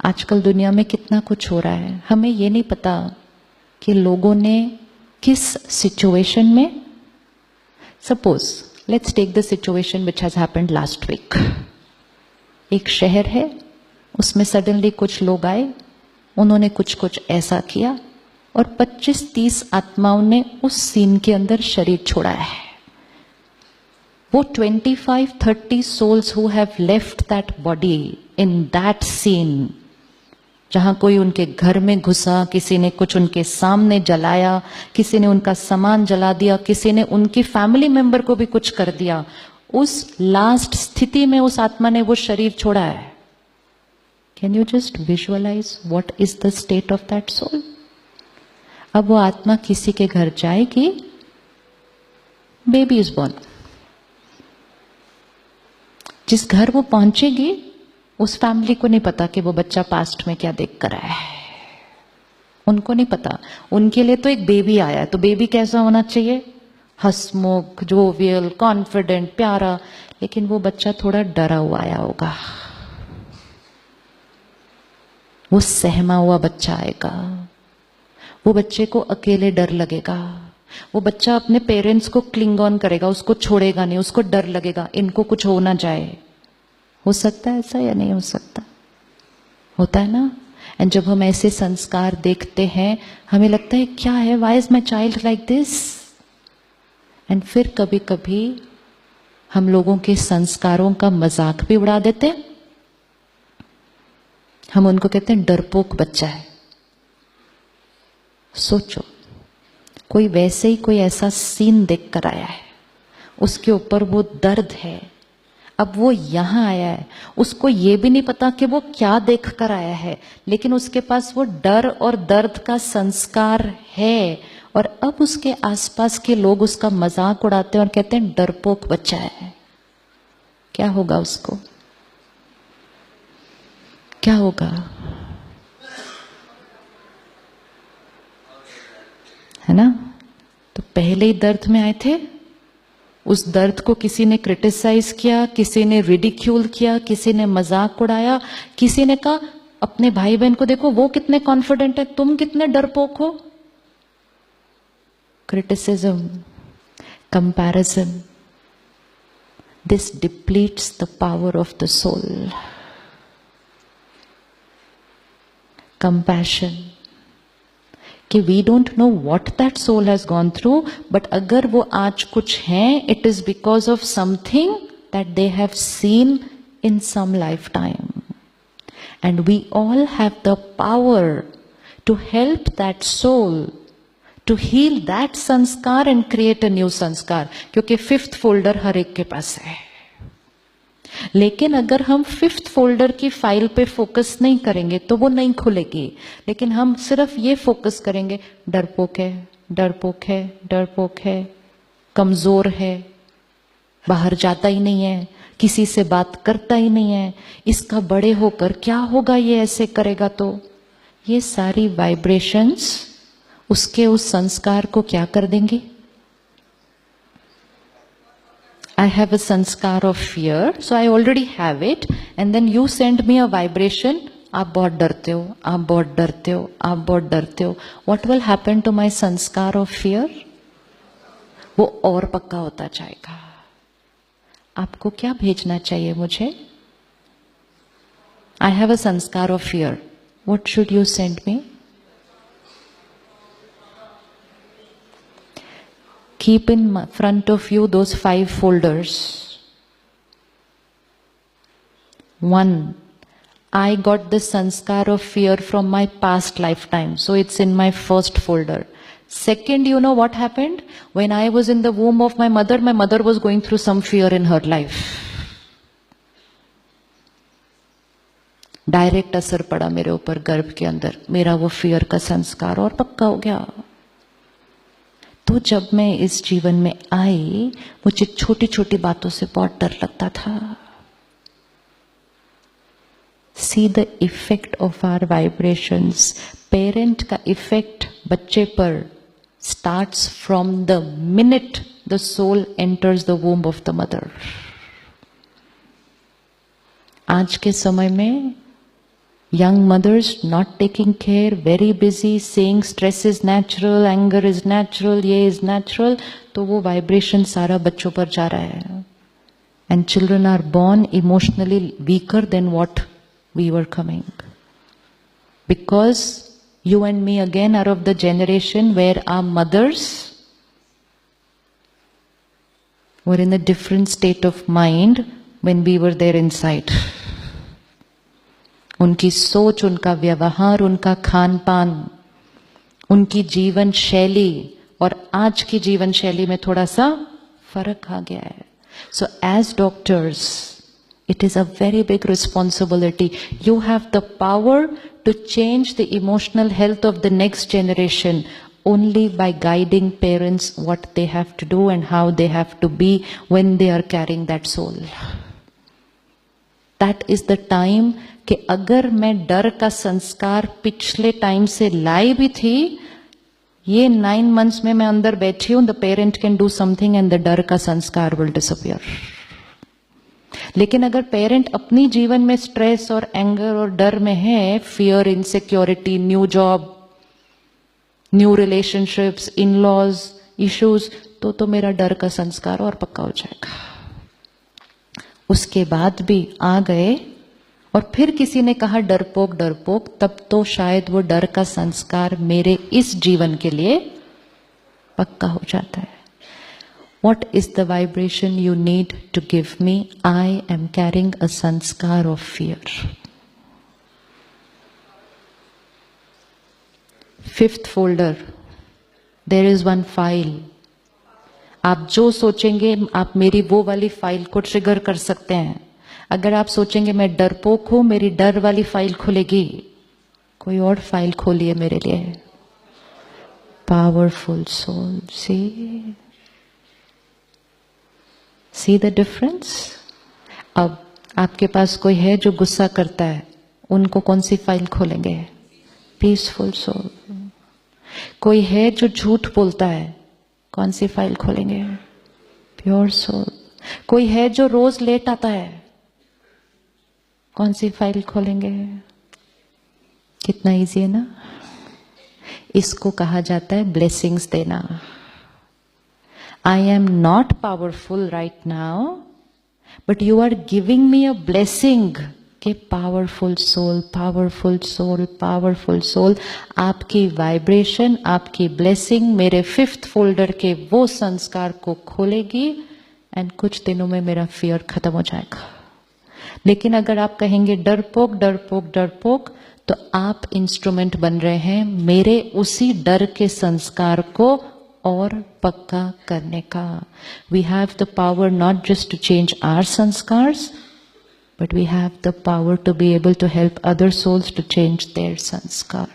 आजकल दुनिया में कितना कुछ हो रहा है, हमें ये नहीं पता कि लोगों ने किस सिचुएशन में, suppose let's take the situation which has happened last week. एक शहर है, उसमें सडनली कुछ लोग आए, उन्होंने कुछ कुछ ऐसा किया और 25-30 आत्माओं ने उस सीन के अंदर शरीर छोड़ा है। वो 25-30 souls who have left that body in that scene, जहां कोई उनके घर में घुसा, किसी ने कुछ उनके सामने जलाया, किसी ने उनका सामान जला दिया, किसी ने उनकी फैमिली मेंबर को भी कुछ कर दिया, उस लास्ट स्थिति में उस आत्मा ने वो शरीर छोड़ा है। Can you just visualise what is the state of that soul? अब वो आत्मा किसी के घर जाएगी, बेबी इज बॉर्न। जिस घर वो पहुंचेगी, उस फैमिली को नहीं पता कि वो बच्चा पास्ट में क्या देख कर आया है। उनको नहीं पता। उनके लिए तो एक बेबी आया है, तो बेबी कैसा होना चाहिए? हंसमुख, जोवियल, कॉन्फिडेंट, प्यारा। लेकिन वो बच्चा थोड़ा डरा हुआ आया होगा, वो सहमा हुआ बच्चा आएगा। वो बच्चे को अकेले डर लगेगा। वो बच्चा अपने पेरेंट्स को क्लिंग ऑन करेगा, उसको छोड़ेगा नहीं, उसको डर लगेगा इनको कुछ हो ना जाए। हो सकता है ऐसा या नहीं हो सकता? होता है ना। एंड जब हम ऐसे संस्कार देखते हैं, हमें लगता है क्या है, why is my child like this? And फिर कभी कभी हम लोगों के संस्कारों का मजाक भी उड़ा देते हैं। हम उनको कहते हैं डरपोक बच्चा है। सोचो, कोई वैसे ही कोई ऐसा सीन देख कर आया है, उसके ऊपर वो दर्द है, अब वो यहां आया है, उसको ये भी नहीं पता कि वो क्या देख कर आया है, लेकिन उसके पास वो डर और दर्द का संस्कार है, और अब उसके आसपास के लोग उसका मजाक उड़ाते हैं और कहते हैं डरपोक बच्चा है। क्या होगा उसको? क्या होगा? है ना। तो पहले ही दर्द में आए थे, उस दर्द को किसी ने क्रिटिसाइज किया, किसी ने रिडिक्यूल किया, किसी ने मजाक उड़ाया, किसी ने कहा अपने भाई बहन को देखो वो कितने कॉन्फिडेंट है, तुम कितने डरपोक हो। Criticism, comparison, this depletes the power of the soul. Compassion, कि we don't know what that soul has gone through, but अगर वो आज कुछ हैं, it is because of something that they have seen in some lifetime, and we all have the power to help that soul to heal that sanskar and create a new sanskar, क्योंकि 5th folder हर एक के पास है। लेकिन अगर हम 5th folder की file पे focus नहीं करेंगे तो वो नहीं खुलेगी। लेकिन हम सिर्फ ये फोकस करेंगे, डरपोक है, डरपोक है, डरपोक है, कमजोर है, बाहर जाता ही नहीं है, किसी से बात करता ही नहीं है, इसका बड़े होकर क्या होगा, ये ऐसे करेगा तो। ये सारी वाइब्रेशंस उसके उस संस्कार को क्या कर देंगी? I have a sanskar of fear, so I already have it, and then you send me a vibration, आप बहुत डरते हो, आप बहुत डरते हो, आप बहुत डरते हो। What will happen to my sanskar of fear? वो और पक्का होता जाएगा। आपको क्या भेजना चाहिए मुझे? I have a sanskar of fear. What should you send me? Keep in front of you those 5 folders. 1, I got the sanskar of fear from my past lifetime, so it's in my first folder. Second, you know what happened? When I was in the womb of my mother was going through some fear in her life. Direct असर पड़ा मेरे ऊपर गर्भ के अंदर, मेरा वो fear का संस्कार और पक्का हो गया। तो जब मैं इस जीवन में आई, मुझे छोटी छोटी बातों से बहुत डर लगता था। See the effect of our vibrations. Parent का इफेक्ट बच्चे पर starts from the minute the soul enters the womb of the mother. आज के समय में Young mothers not taking care, very busy, saying stress is natural, anger is natural, ये is natural, तो वो vibration सारा बच्चों पर जा रहा है. And children are born emotionally weaker than what we were coming. Because you and me again are of the generation where our mothers were in a different state of mind when we were there inside. उनकी सोच, उनका व्यवहार, उनका खान पान, उनकी जीवन शैली और आज की जीवन शैली में थोड़ा सा फर्क आ गया है. So as doctors, it is a very big responsibility. You have the power to change the emotional health of the next generation only by guiding parents what they have to do and how they have to be when they are carrying that soul. That is the time कि अगर मैं डर का संस्कार पिछले time से लाई भी थी, ये 9 months में मैं अंदर बैठी हूं, the parent can do something and the डर का संस्कार will disappear. लेकिन अगर पेरेंट अपनी जीवन में स्ट्रेस और एंगर और डर में है, fear, insecurity, new job, new relationships, in laws, issues, तो मेरा डर का संस्कार और पक्का हो जाएगा. उसके बाद भी आ गए और फिर किसी ने कहा डरपोक डरपोक, तब तो शायद वो डर का संस्कार मेरे इस जीवन के लिए पक्का हो जाता है. What is the vibration you need to give me? I am carrying a sanskar of fear. 5th folder, there is one file. आप जो सोचेंगे आप मेरी वो वाली फाइल को ट्रिगर कर सकते हैं. अगर आप सोचेंगे मैं डरपोक हूं, मेरी डर वाली फाइल खुलेगी. कोई और फाइल खोलिए मेरे लिए. Powerful soul. See the difference? अब आपके पास कोई है जो गुस्सा करता है, उनको कौन सी फाइल खोलेंगे? Peaceful soul. कोई है जो झूठ बोलता है, कौन सी फाइल खोलेंगे? Pure soul. कोई है जो रोज लेट आता है, कौन सी फाइल खोलेंगे? कितना इजी है ना. इसको कहा जाता है ब्लेसिंग्स देना. I am not powerful right now, but you are giving me a blessing. कि powerful soul, powerful soul, powerful soul, आपकी वाइब्रेशन, आपकी ब्लेसिंग मेरे 5th फोल्डर के वो संस्कार को खोलेगी एंड कुछ दिनों में मेरा फियर खत्म हो जाएगा. लेकिन अगर आप कहेंगे डरपोक डरपोक डरपोक, तो आप इंस्ट्रूमेंट बन रहे हैं मेरे उसी डर के संस्कार को और पक्का करने का. We have the power not just to change our sanskars, but we have the power to be able to help other souls to change their sanskar.